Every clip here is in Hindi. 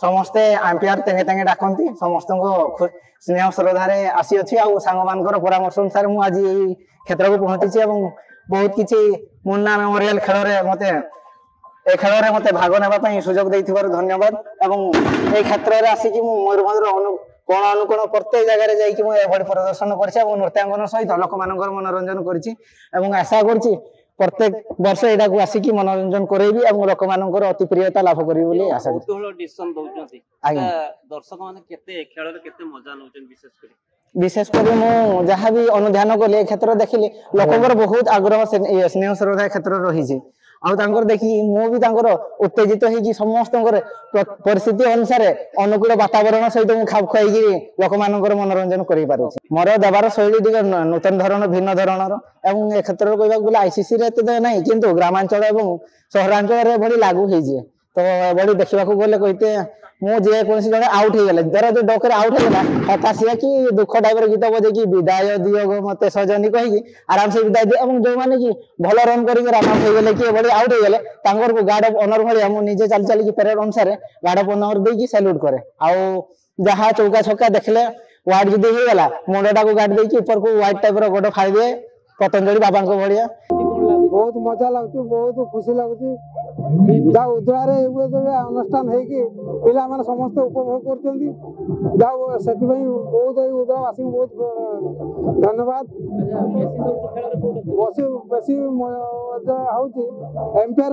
समस्ते आंपियर तेंगे तेंगे डाकती समस्त को स्नेह श्रद्धार आसी अच्छी सांग मान परामर्श अनुसार मुझे क्षेत्र को पहुंची बहुत किसी मुन्ना मेमोरियल खेल मत ए खेल में मत भाग नापी सुजोग धन्यवाद ए क्षेत्र में आसिक मयूरभंज कोण अनुकोण प्रत्येक जगह जाकि प्रदर्शन कर नृत्यांगन सहित लोक मान मनोरंजन कर आशा कर प्रत्येक वर्ष यहाँ को आसिक मनोरंजन करेबी लोक मान अति प्रियता लाभ करी आशा विशेषकर मुझे जहाँ भी अनुधान कली क्षेत्र देखिली लोक बहुत आग्रह स्नेह श्रद्धा क्षेत्र रही देखी मुझे उत्तेजित हो समस्त परिस्थिति अनुसार अनुकूल वातावरण सहित मुझे खाप खुआई लोक मान मनोरंजन कर मोर देवार शैली नूतन धरण भिन्न धरणर ए क्षेत्र में कहवाक आईसीसी ना कि ग्रामांचल और सहरांचल भली लागू हो तो बड़ी देखा गले कहते मुझे कौन जगह आउट हो गले जरा जो डोकर आउट होगा हताशिया कि दुख टाइप गीत बजे विदाय दियो मत सजनी कहीकि आराम से विदाय दिए जो मैंने कि भल रन कर रन आउट हो गले कि बड़ी आउट हो गले गार्ड अफ ऑनर भाया मुझे चल चल परेड अनुसार गार्ड अफ ऑनर देकी सैल्यूट करे जहाँ चौका छक्का देखले वाइड जदि होगा मुंडटा को गाड़ देकी ऊपर को व्हाइट टाइप गोट फाड़ी दिए पतंजलि बाबा भाया बहुत मजा लगुच बहुत खुशी लगुच उद्रार अनुष्ठान पिला माने समस्त उपभोग कर बहुत उद्रावासी बहुत धन्यवाद बेसी एम्पायर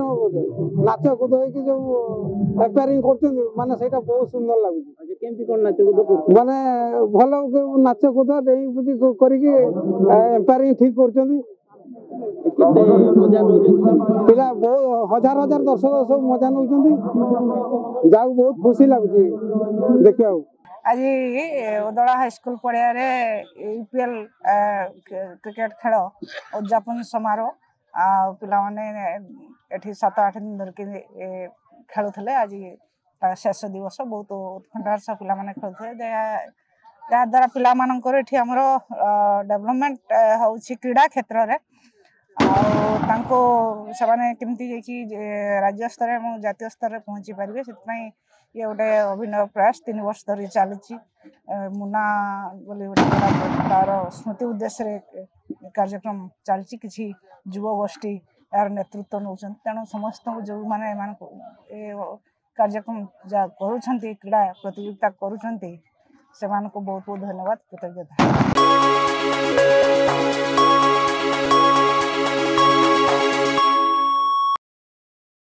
नाच कूद जो एम्पायरिंग कर बहुत सुंदर लगुच माने भल नाच कूद एम्पायरिंग ठीक कर पिला बहुत हजार हजार दर्शक सब मजा नौ जाऊ बहुत खुशी लगुच देखा आज उदला हाईस्कल पड़िया यूपीएल क्रिकेट खेल उद्यापन समारोह पिला माने 7-8 दिन धरिकी खेलुले आज शेष दिवस बहुत उत्कंठार सह पिला माने खेलुले जहाँ द्वारा पिला मानकर एठी हमर डेवलपमेंट होउछि क्रीडा क्षेत्र रे केमती राज्य स्तर और जातीय स्तर में पहुँची पारे से ये गोटे अभिनव प्रयास 3 वर्ष धरी चलुची मुन्ना बोली तार स्मृति उद्देश्य कार्यक्रम चलती किसी युव गोष्ठी यार नेतृत्व नौ तेणु समस्त जो मैंने कार्यक्रम जहाँ करुँच क्रीड़ा प्रतियोगिता करुँच से बहुत बहुत धन्यवाद कृतज्ञता।